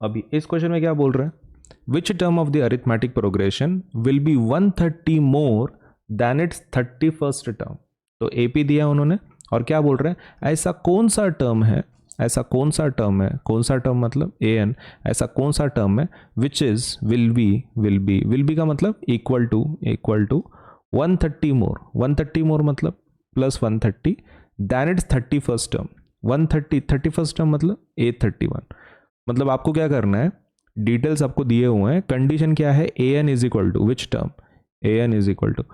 अभी इस क्वेश्चन में क्या बोल रहे हैं, which term of the arithmetic progression will be 130 more then it's 31st term. तो एपी दिया उन्होंने और क्या बोल रहे हैं, ऐसा कौन सा टर्म है, ऐसा कौन सा टर्म है, कौन सा टर्म मतलब ए एन, ऐसा कौन सा टर्म है विच इज विल बी का मतलब इक्वल टू 130 मोर, 130 मोर मतलब plus 130 than it's 31st term, 130 31st term मतलब A31। मतलब आपको क्या करना है, डिटेल्स आपको दिए हुए हैं, कंडीशन क्या है, a n is equal to which term, a n is equal to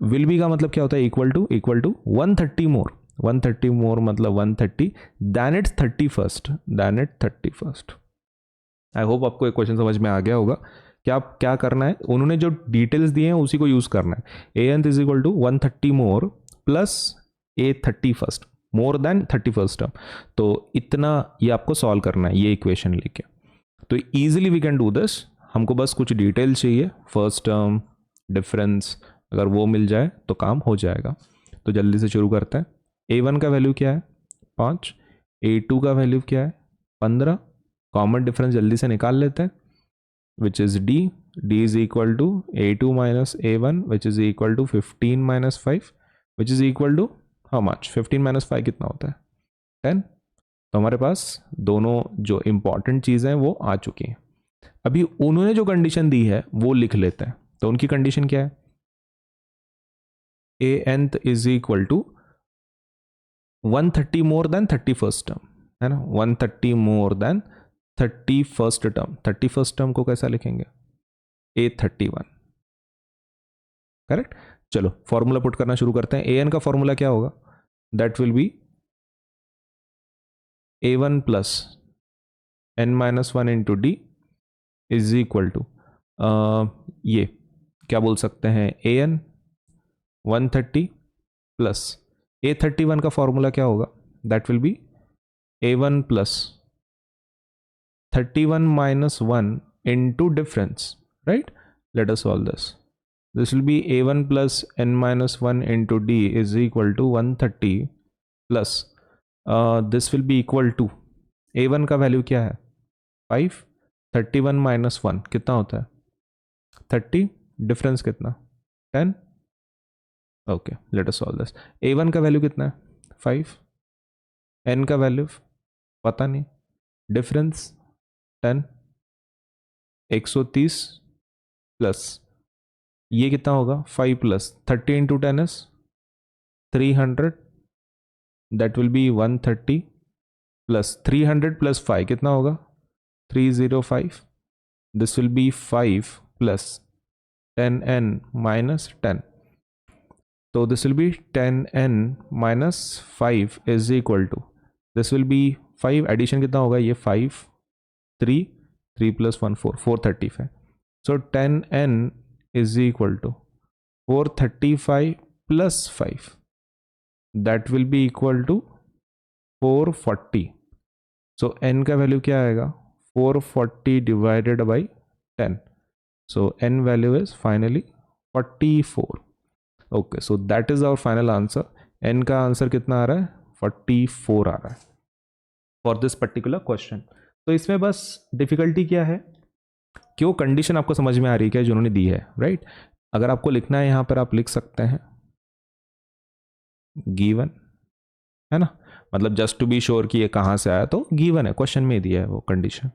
will be का मतलब क्या होता है, इक्वल टू 130 मोर, 130 मोर मतलब 130 than it's 31st। I hope आपको एक क्वेश्चन समझ में आ गया होगा। क्या क्या करना है, उन्होंने जो डिटेल्स दिए हैं उसी को यूज करना है। A n is equal to 130 more plus A31st more than 31st term. तो इतना ये आपको सॉल्व करना है ये इक्वेशन लेके। तो easily we can do this, हमको बस कुछ डिटेल चाहिए, फर्स्ट टर्म, डिफरेंस, अगर वो मिल जाए तो काम हो जाएगा। तो जल्दी से शुरू करते हैं। A1 का वैल्यू क्या है 5, A2 का वैल्यू क्या है 15, कॉमन डिफरेंस जल्दी से निकाल लेते हैं which is D is equal to A2 minus A1 which is equal to 15 minus 5 which is equal to how much, 15 minus 5 कितना होता है 10। तो हमारे पास दोनों जो इंपॉर्टेंट चीज़ें हैं वो आ चुकी हैं। अभी उन्होंने जो कंडीशन दी है वो लिख लेते हैं। तो उनकी कंडीशन क्या है, A nth is equal to 130 more than 31st term, है ना, 130 more than 31st term. 31st term को कैसा लिखेंगे, A31, करेक्ट। चलो फॉर्मूला पुट करना शुरू करते हैं। ए एन का फॉर्मूला क्या होगा, that will be A1 plus n-1 into D is equal to, ये क्या बोल सकते हैं, an 130 प्लस A31 का फॉर्मूला क्या होगा, that will be A1 plus 31 minus 1 into difference, right. Let us solve this, this will be A1 plus n-1 into D is equal to 130 plus this will be equal to A1 का value क्या है 5, 31 minus 1 कितना होता है 30, difference कितना 10। Okay let us solve this. A1 का value कितना है 5, n का वैल्यू पता नहीं, डिफरेंस 10, 130 प्लस ये कितना होगा 5 plus 30 into 10 is 300, that will be 130 plus 300 plus 5 कितना होगा 305, this will be 5 plus 10n minus 10, तो this will be 10n minus 5 is equal to, this will be 5 addition कितना होगा, ये 5 3 plus 1 4 435, so 10n is equal to 435 plus 5, that will be equal to 440। so n का value क्या आएगा 440 divided by 10, so n value is finally 44। okay so that is our final answer, n का answer कितना आ रहा है 44 आ रहा है for this particular question। तो इसमें बस डिफिकल्टी क्या है, क्यों कंडीशन आपको समझ में आ रही है क्या जो उन्होंने दी है, राइट। अगर आपको लिखना है यहां पर आप लिख सकते हैं गिवन, है ना, मतलब जस्ट टू बी श्योर कि ये कहां से आया, तो गिवन है, क्वेश्चन में दिया है वो कंडीशन।